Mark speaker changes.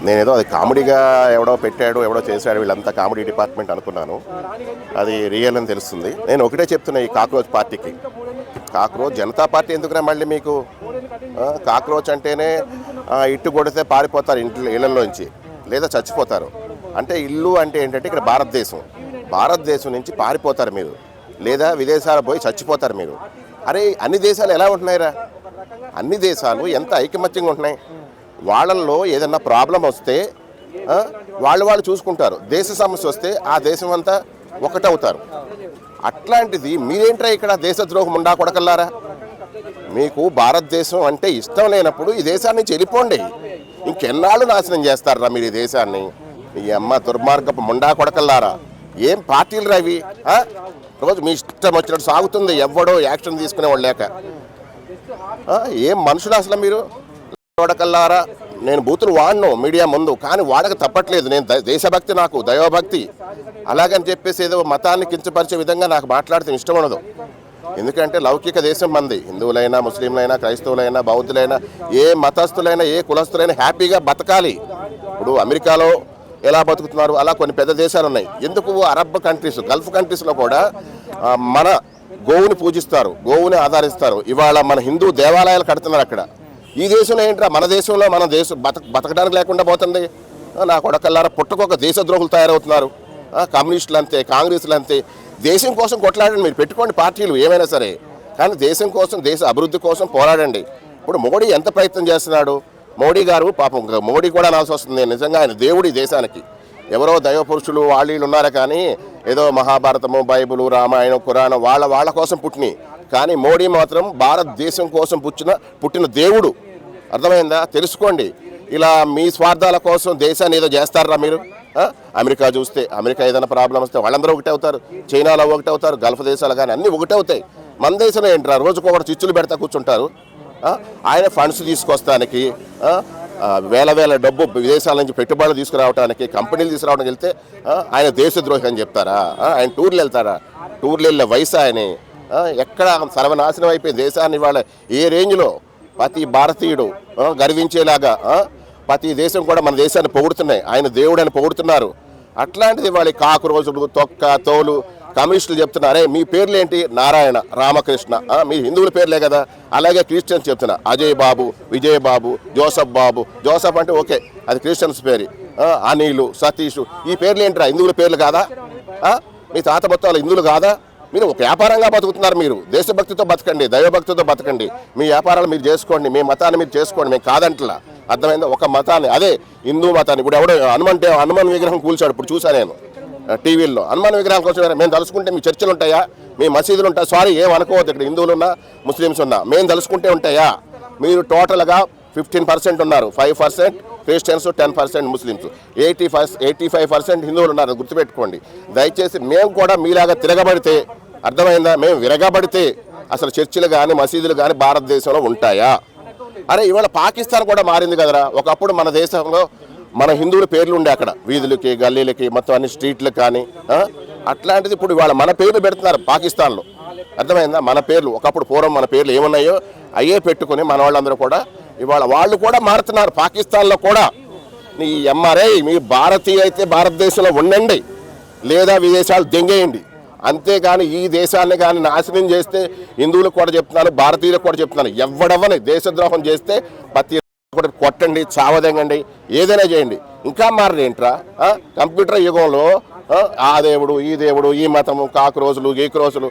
Speaker 1: నేనేదో అది కామెడీగా ఎవడో పెట్టాడు, ఎవడో చేశాడు, వీళ్ళంతా కామెడీ డిపార్ట్మెంట్ అనుకున్నాను. అది రియల్ అని తెలుస్తుంది. నేను ఒకటే చెప్తున్నా ఈ కాక్రోచ్ పార్టీకి, కాక్రోచ్ జనతా పార్టీ ఎందుకురా మళ్ళీ మీకు? కాక్రోచ్ అంటేనే ఇట్టు కొడితే పారిపోతారు ఇళ్ళల్లోంచి, లేదా చచ్చిపోతారు. అంటే ఇల్లు అంటే ఏంటంటే ఇక్కడ భారతదేశం నుంచి పారిపోతారు మీరు, లేదా విదేశాలు పోయి చచ్చిపోతారు మీరు. అరే అన్ని దేశాలు ఎలా ఉంటున్నాయిరా? అన్ని దేశాలు ఎంత ఐకమత్యంగా ఉంటున్నాయి. వాళ్ళల్లో ఏదన్నా ప్రాబ్లం వస్తే వాళ్ళు చూసుకుంటారు. దేశ సమస్య వస్తే ఆ దేశం అంతా ఒకటవుతారు. అట్లాంటిది మీరేంట్రా ఇక్కడ దేశద్రోహం ఉండా కొడకల్లారా? మీకు భారతదేశం అంటే ఇష్టం లేనప్పుడు ఈ దేశాన్ని నుంచి వెళ్ళిపోండి. ఇంకెన్నాళ్ళు నాశనం చేస్తారా మీరు ఈ దేశాన్ని? ఈ అమ్మ దుర్మార్గపు ముండా కొడకల్లారా! ఏం పార్టీలు రవి? రోజు మీ ఇష్టం వచ్చినట్టు సాగుతుంది, ఎవడో యాక్షన్ తీసుకునేవాళ్ళు లేక. ఏం మనుషులు అసలు మీరు కొడకల్లారా? నేను బూతులు వాడను మీడియా ముందు, కానీ వాడక తప్పట్లేదు. నేను దేశభక్తి, నాకు దైవభక్తి, అలాగని చెప్పేసి ఏదో మతాన్ని కించపరిచే విధంగా నాకు మాట్లాడితే ఇష్టం ఉండదు. ఎందుకంటే లౌకిక దేశం మంది. హిందువులైనా, ముస్లింలైనా, క్రైస్తవులైనా, బౌద్ధులైనా, ఏ మతస్థులైనా, ఏ కులస్తులైనా హ్యాపీగా బతకాలి. ఇప్పుడు అమెరికాలో ఎలా బతుకుతున్నారు అలా కొన్ని పెద్ద దేశాలు ఉన్నాయి. ఎందుకు అరబ్ కంట్రీస్, గల్ఫ్ కంట్రీస్లో కూడా మన గోవుని పూజిస్తారు, గోవుని ఆధారిస్తారు. ఇవాళ మన హిందూ దేవాలయాలు కడుతున్నారు అక్కడ. ఈ దేశంలో ఏంట్రా? మన దేశంలో మన దేశం బతకడానికి లేకుండా పోతుంది. నా కొడకల్లారా పుట్టకొక దేశద్రోహులు తయారవుతున్నారు. కమ్యూనిస్టులు అంతే, కాంగ్రెస్లు అంతే. దేశం కోసం కొట్లాడండి, మీరు పెట్టుకోండి పార్టీలు ఏమైనా సరే, కానీ దేశం కోసం, దేశ అభివృద్ధి కోసం పోరాడండి. ఇప్పుడు మోడీ ఎంత ప్రయత్నం చేస్తున్నాడు? మోడీ గారు పాపం, మోడీ కూడా అనాల్సి వస్తుంది. నిజంగా ఆయన దేవుడి దేశానికి. ఎవరో దైవ పురుషులు వాళ్ళు ఉన్నారా, కానీ ఏదో మహాభారతము, బైబులు, రామాయణం, ఖురాన్ వాళ్ళ కోసం పుట్టినాయి. కానీ మోడీ మాత్రం భారతదేశం కోసం పుట్టిన దేవుడు. అర్థమైందా? తెలుసుకోండి. ఇలా మీ స్వార్థాల కోసం దేశాన్ని ఏదో చేస్తారా మీరు? అమెరికా చూస్తే, అమెరికా ఏదైనా ప్రాబ్లం వస్తే వాళ్ళందరూ ఒకటే అవుతారు, చైనాలో ఒకటే అవుతారు, గల్ఫ్ దేశాలు కానీ అన్నీ ఒకటే అవుతాయి. మన దేశంలో ఏంట్రా? రోజుకొకటి చిచ్చులు పెడతా కూర్చుంటారు. ఆయన ఫండ్స్ తీసుకొస్తానికి, వేల డబ్బు విదేశాల నుంచి పెట్టుబడులు తీసుకురావడానికి, కంపెనీలు తీసుకురావడానికి వెళ్తే ఆయన దేశద్రోహి అని చెప్తారా? ఆయన టూర్లు వెళ్తారా? టూర్లు వెళ్ళే వయసు ఆయన ఎక్కడ సర్వనాశనం అయిపోయి దేశాన్ని వాళ్ళ ఏ రేంజ్లో ప్రతి భారతీయుడు గర్వించేలాగా ప్రతి దేశం కూడా మన దేశాన్ని పొగుడుతున్నాయి. ఆయన దేవుడని పొగుడుతున్నారు. అట్లాంటిది వాళ్ళ కాకురోజులు, తొక్క, తోలు కమ్యూనిస్టులు చెప్తున్నారే మీ పేర్లు ఏంటి? నారాయణ, రామకృష్ణ, మీ హిందువుల పేర్లే కదా. అలాగే క్రిస్టియన్స్ చెప్తున్నా, అజయ్ బాబు, విజయ్ బాబు, జోసఫ్ బాబు. జోసఫ్ అంటే ఓకే, అది క్రిస్టియన్స్ పేరు. అనిలు, సతీష్, ఈ పేర్లు ఏంటిరా? హిందువుల పేర్లు కాదా? మీ తాత మొత్తాలు హిందువులు కాదా? మీరు ఒక వ్యాపారంగా బతుకుతున్నారు. మీరు దేశభక్తితో బతకండి, దైవభక్తితో బతకండి. మీ వ్యాపారాలు మీరు చేసుకోండి, మీ మతాన్ని మీరు చేసుకోండి, మేము కాదంటలా. అర్థమైందా? ఒక మతాన్ని, అదే హిందూ మతాన్ని. ఇప్పుడు ఎవడో హనుమాన్ విగ్రహం కూల్చాడు, ఇప్పుడు చూసా నేను టీవీల్లో. హనుమాన్ విగ్రహం కోసం మేము తలుసుకుంటే మీ చర్చలు ఉంటాయా? మీ మసీదులు ఉంటాయా? సారీ, ఏం అనుకోవద్దు, ఇక్కడ హిందువులు ఉన్నా ముస్లిమ్స్ ఉన్నా మేము తలుసుకుంటే ఉంటాయా? మీరు టోటల్గా 15% ఉన్నారు, 5% క్రిస్టియన్స్, 10% ముస్లిమ్స్, 85% హిందువులు ఉన్నారు. గుర్తుపెట్టుకోండి దయచేసి. మేము కూడా మీలాగా తిరగబడితే, అర్థమైందా, మేము విరగబడితే అసలు చర్చిలు కానీ మసీదులు కానీ భారతదేశంలో ఉంటాయా? అరే ఇవాళ పాకిస్తాన్ కూడా మారింది కదరా. ఒకప్పుడు మన దేశంలో మన హిందువుల పేర్లు ఉండే అక్కడ, వీధులకి, గల్లీలకి, మొత్తం అన్ని స్ట్రీట్లకు కానీ. అట్లాంటిది ఇప్పుడు ఇవాళ మన పేర్లు పెడుతున్నారు పాకిస్తాన్లో. అర్థమైందా? మన పేర్లు ఒకప్పుడు పూర్వం మన పేర్లు ఏమున్నాయో అయ్యే పెట్టుకుని మన వాళ్ళందరూ కూడా ఇవాళ వాళ్ళు కూడా మారుతున్నారు పాకిస్తాన్లో కూడా. ఈ ఎంఆర్ఐ మీ భారతీయ అయితే భారతదేశంలో ఉండండి, లేదా విదేశాలు దెంగేయండి. అంతేగాని ఈ దేశాన్ని కానీ నాశనం చేస్తే, హిందువులకు కూడా చెప్తున్నాను, భారతీయులకు కూడా చెప్తున్నాను, ఎవడెవని దేశద్రోహం చేస్తే ప్రతి కూడా కొట్టండి, చావదెంగండి, ఏదైనా చేయండి. ఇంకా మారేంట్రా? కంప్యూటర్ యుగంలో ఆ దేవుడు, ఈ దేవుడు, ఈ మతము, కాకు రోజులు, గీకు రోజులు